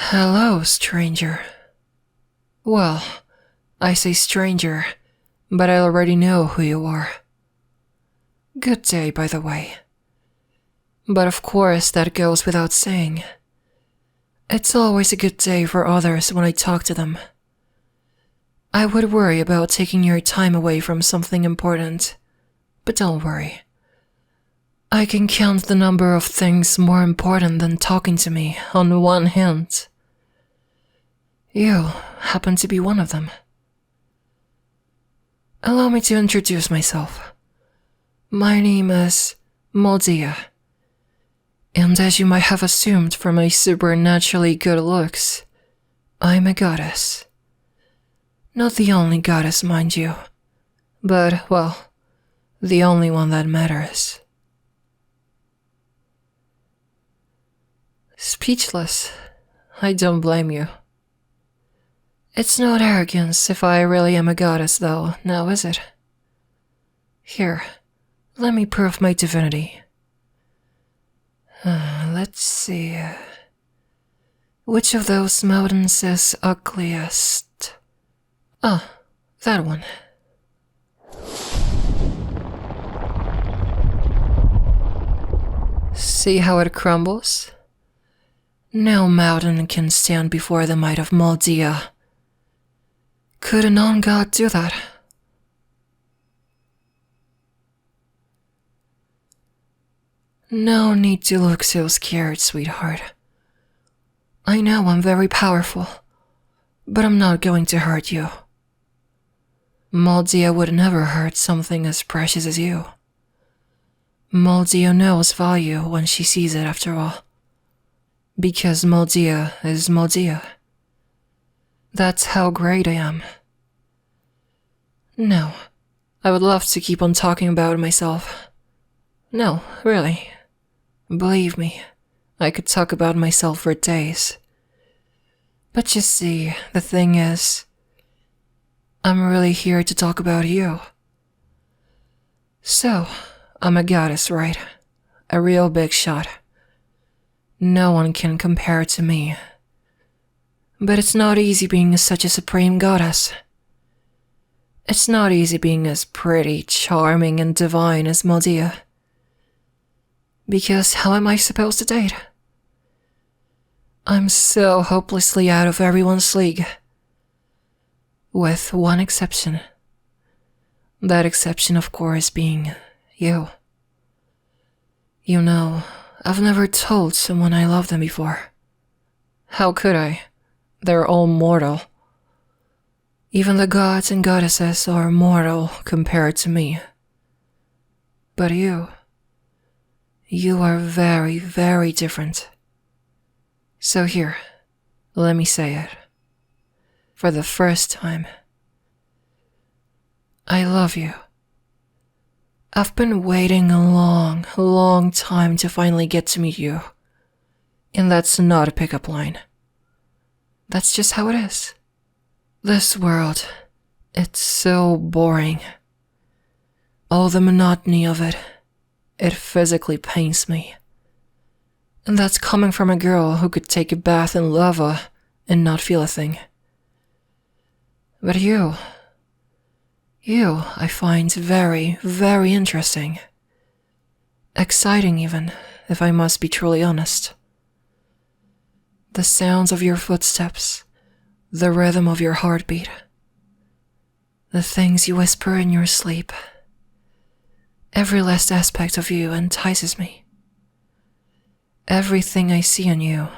Hello, stranger. Well, I say stranger, but I already know who you are. Good day, by the way. But of course, that goes without saying. It's always a good day for others when I talk to them. I would worry about taking your time away from something important, but don't worry. I can count the number of things more important than talking to me on one hand. You happen to be one of them. Allow me to introduce myself. My name is Moldia, and as you might have assumed from my supernaturally good looks, I'm a goddess. Not the only goddess, mind you, but, well, the only one that matters. Speechless, I don't blame you. It's not arrogance if I really am a goddess, though, now is it? Here, let me prove my divinity. Let's see. Which of those mountains is ugliest? Ah, that one. See how it crumbles? No mountain can stand before the might of Moldia. Could a non-god do that? No need to look so scared, sweetheart. I know I'm very powerful, but I'm not going to hurt you. Moldia would never hurt something as precious as you. Moldia knows value when she sees it, after all. Because Moldia is Moldia. That's how great I am. No, I would love to keep on talking about myself. No, really. Believe me, I could talk about myself for days. But you see, the thing is, I'm really here to talk about you. So, I'm a goddess, right? A real big shot. No one can compare to me. But it's not easy being such a supreme goddess. It's not easy being as pretty, charming, and divine as Moldia. Because how am I supposed to date? I'm so hopelessly out of everyone's league. With one exception. That exception, of course, being you. You know, I've never told someone I love them before. How could I? They're all mortal. Even the gods and goddesses are mortal compared to me. But you are very, very different. So here, let me say it. For the first time, I love you. I've been waiting a long, long time to finally get to meet you. And that's not a pickup line. That's just how it is. This world, it's so boring. All the monotony of it, it physically pains me. And that's coming from a girl who could take a bath in lava and not feel a thing. But you, I find very, very interesting. Exciting even, if I must be truly honest. The sounds of your footsteps, the rhythm of your heartbeat, the things you whisper in your sleep. Every last aspect of you entices me. Everything I see in you,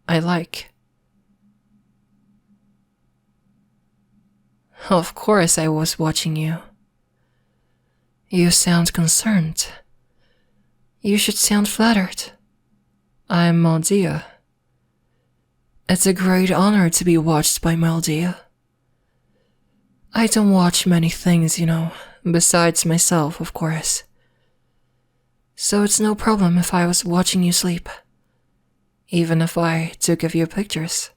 I like. Of course I was watching you. You sound concerned. You should sound flattered. I'm Moldia. It's a great honor to be watched by Moldia. I don't watch many things, besides myself, of course. So it's no problem if I was watching you sleep. Even if I took a few pictures.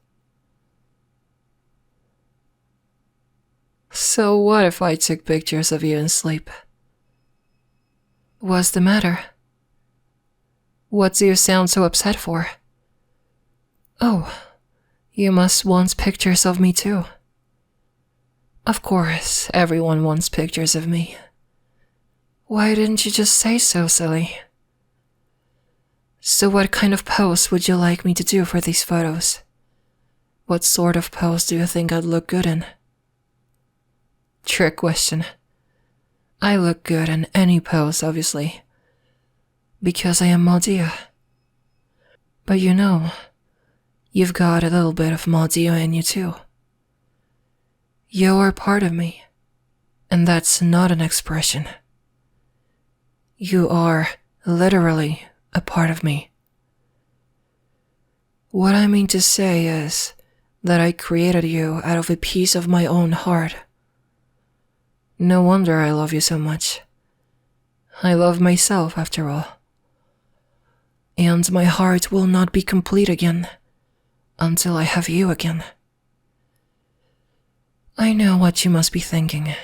So what if I took pictures of you in sleep? What's the matter? What do you sound so upset for? Oh, You must want pictures of me too. Of course, everyone wants pictures of me. Why didn't you just say so, silly? So what kind of pose would you like me to do for these photos? What sort of pose do you think I'd look good in? Trick question. I look good in any pose, obviously. Because I am Maldia. But you know, you've got a little bit of Maldia in you too. You're part of me, and that's not an expression. You are literally a part of me. What I mean to say is that I created you out of a piece of my own heart. No wonder I love you so much. I love myself, after all. And my heart will not be complete again until I have you again. I know what you must be thinking.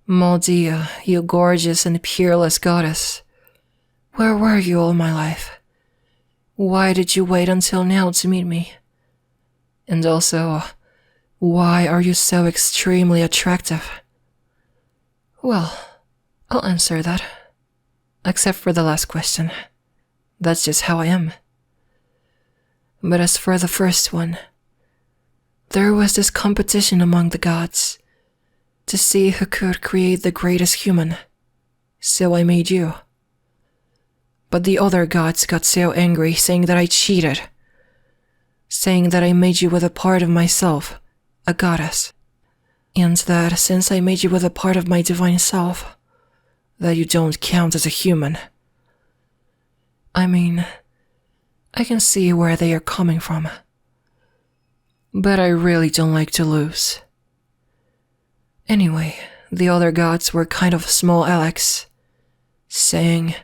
Maldia, you gorgeous and peerless goddess. Where were you all my life? Why did you wait until now to meet me? And also, why are you so extremely attractive? Well, I'll answer that. Except for the last question. That's just how I am. But as for the first one, there was this competition among the gods to see who could create the greatest human. So I made you. But the other gods got so angry, saying that I cheated. Saying that I made you with a part of myself, a goddess. And that since I made you with a part of my divine self, that you don't count as a human. I mean, I can see where they are coming from. But I really don't like to lose. Anyway, the other gods were kind of small Alex, saying,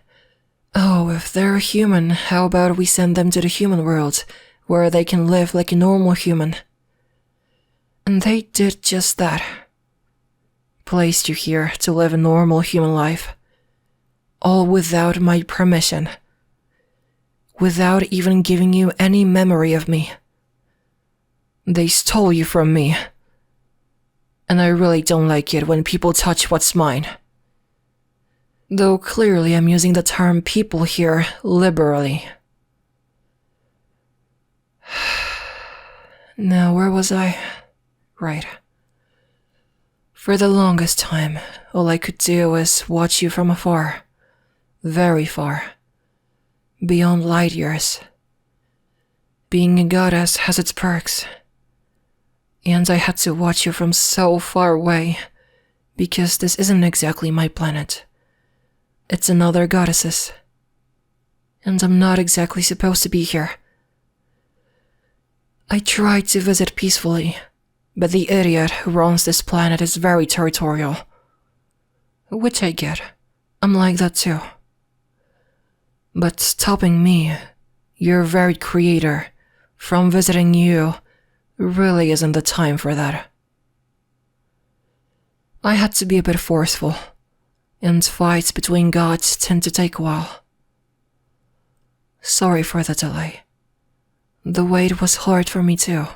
oh, if they're human, how about we send them to the human world, where they can live like a normal human? And they did just that. Placed you here to live a normal human life. All without my permission. Without even giving you any memory of me. They stole you from me. And I really don't like it when people touch what's mine. Though clearly I'm using the term people here liberally. Now, where was I? Right. For the longest time, all I could do was watch you from afar. Very far. Beyond light years. Being a goddess has its perks. And I had to watch you from so far away, because this isn't exactly my planet. It's another goddess's. And I'm not exactly supposed to be here. I tried to visit peacefully, but the idiot who runs this planet is very territorial. Which I get. I'm like that too. But stopping me, your very creator, from visiting you really isn't the time for that. I had to be a bit forceful, and fights between gods tend to take a while. Sorry for the delay. The wait was hard for me too.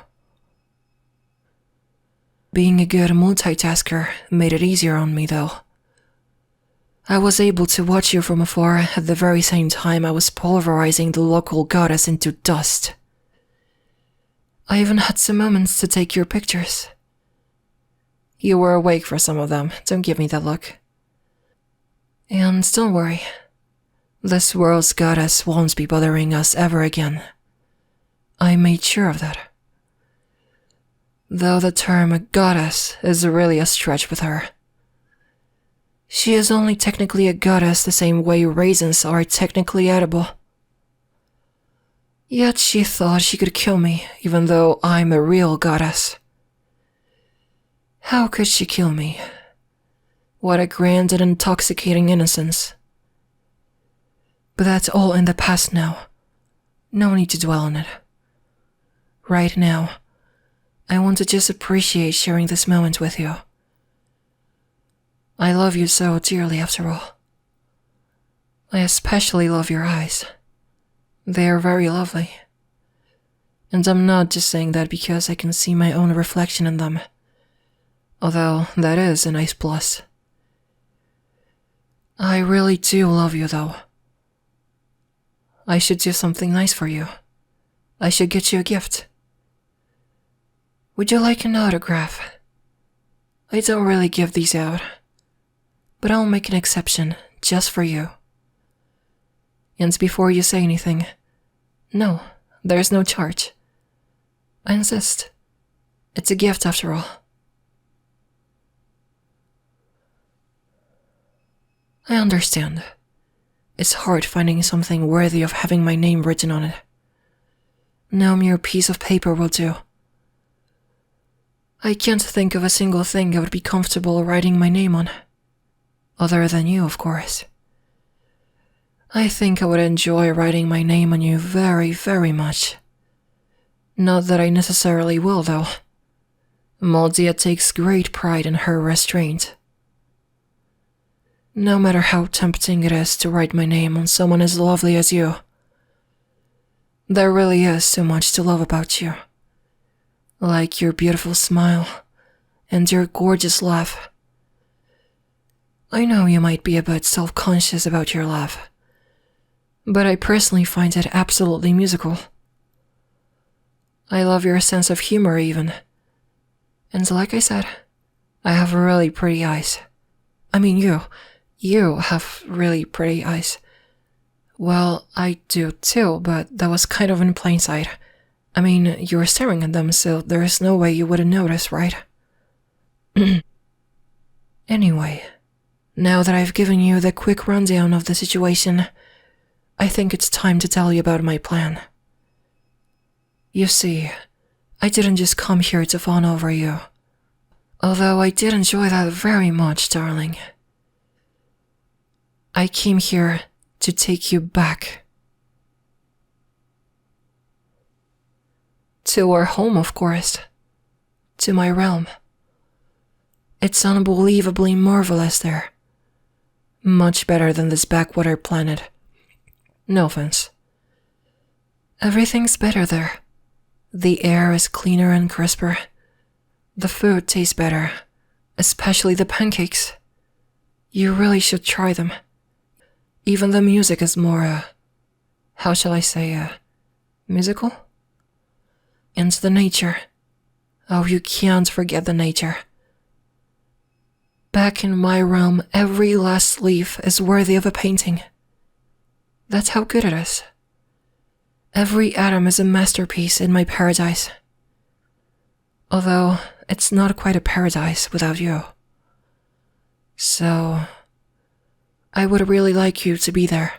Being a good multitasker made it easier on me though. I was able to watch you from afar at the very same time I was pulverizing the local goddess into dust. I even had some moments to take your pictures. You were awake for some of them, don't give me that look. And don't worry, this world's goddess won't be bothering us ever again. I made sure of that. Though the term goddess is really a stretch with her. She is only technically a goddess the same way raisins are technically edible. Yet she thought she could kill me, even though I'm a real goddess. How could she kill me? What a grand and intoxicating innocence. But that's all in the past now. No need to dwell on it. Right now, I want to just appreciate sharing this moment with you. I love you so dearly after all. I especially love your eyes. They are very lovely. And I'm not just saying that because I can see my own reflection in them. Although that is a nice plus. I really do love you though. I should do something nice for you. I should get you a gift. Would you like an autograph? I don't really give these out, but I'll make an exception just for you. And before you say anything, no, there's no charge. I insist. It's a gift after all. I understand. It's hard finding something worthy of having my name written on it. No mere piece of paper will do. I can't think of a single thing I would be comfortable writing my name on. Other than you, of course. I think I would enjoy writing my name on you very, very much. Not that I necessarily will, though. Maldia takes great pride in her restraint. No matter how tempting it is to write my name on someone as lovely as you, there really is so much to love about you. Like your beautiful smile and your gorgeous laugh. I know you might be a bit self-conscious about your laugh, but I personally find it absolutely musical. I love your sense of humor even. And like I said, I have really pretty eyes. I mean you have really pretty eyes. Well, I do too, but that was kind of in plain sight. I mean, you were staring at them, so there is no way you wouldn't notice, right? Anyway, now that I've given you the quick rundown of the situation, I think it's time to tell you about my plan. You see, I didn't just come here to fawn over you. Although I did enjoy that very much, darling. I came here to take you back. To our home, of course. To my realm. It's unbelievably marvelous there. Much better than this backwater planet. No offense. Everything's better there. The air is cleaner and crisper. The food tastes better, especially the pancakes. You really should try them. Even the music is more, how shall I say, musical? And the nature. Oh, you can't forget the nature. Back in my realm, every last leaf is worthy of a painting. That's how good it is. Every atom is a masterpiece in my paradise. Although, it's not quite a paradise without you. So, I would really like you to be there.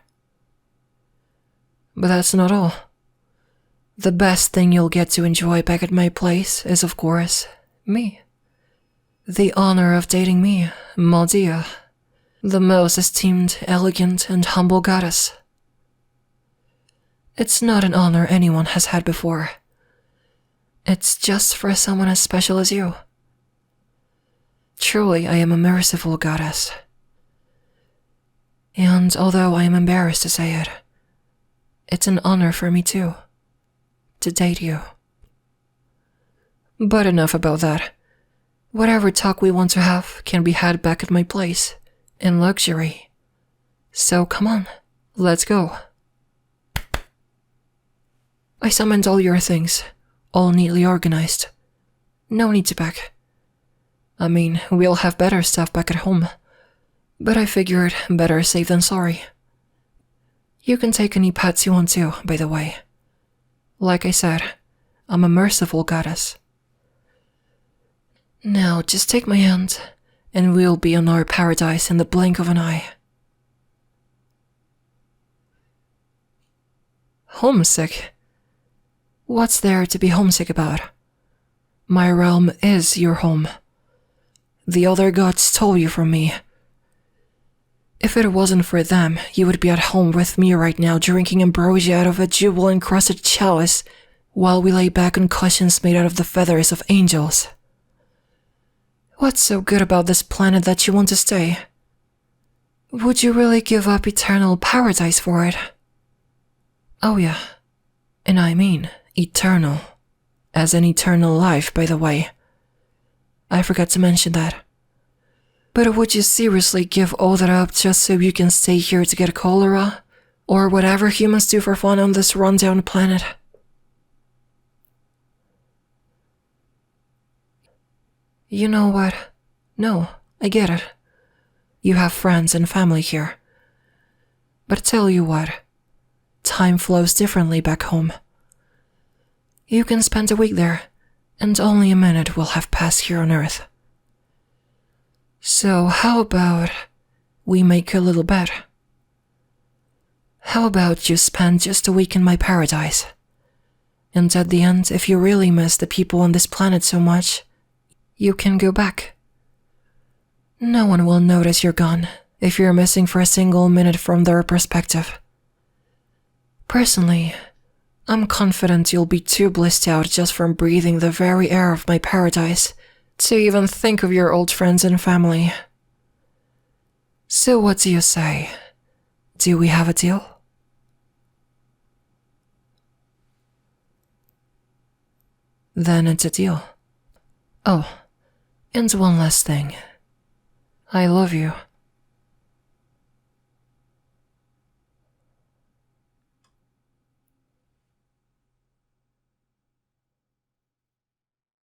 But that's not all. The best thing you'll get to enjoy back at my place is, of course, me. The honor of dating me, Maldia, the most esteemed, elegant, and humble goddess. It's not an honor anyone has had before. It's just for someone as special as you. Truly, I am a merciful goddess. And although I am embarrassed to say it, it's an honor for me too, to date you. But enough about that. Whatever talk we want to have can be had back at my place, in luxury. So come on, let's go. I summoned all your things, all neatly organized. No need to pack. I mean, we'll have better stuff back at home, but I figured better safe than sorry. You can take any pets you want to, by the way. Like I said, I'm a merciful goddess. Now just take my hand, and we'll be in our paradise in the blink of an eye. Homesick? What's there to be homesick about? My realm is your home. The other gods stole you from me. If it wasn't for them, you would be at home with me right now drinking ambrosia out of a jewel-encrusted chalice while we lay back on cushions made out of the feathers of angels. What's so good about this planet that you want to stay? Would you really give up eternal paradise for it? Oh yeah, and I mean Eternal. As in eternal life, by the way. I forgot to mention that. But would you seriously give all that up just so you can stay here to get cholera? Or whatever humans do for fun on this rundown planet? You know what? No, I get it. You have friends and family here. But tell you what, time flows differently back home. You can spend a week there, and only a minute will have passed here on Earth. So how about we make a little bet? How about you spend just a week in my paradise? And at the end, if you really miss the people on this planet so much, you can go back. No one will notice you're gone if you're missing for a single minute from their perspective. Personally, I'm confident you'll be too blissed out just from breathing the very air of my paradise to even think of your old friends and family. So what do you say? Do we have a deal? Then it's a deal. Oh, and one last thing. I love you.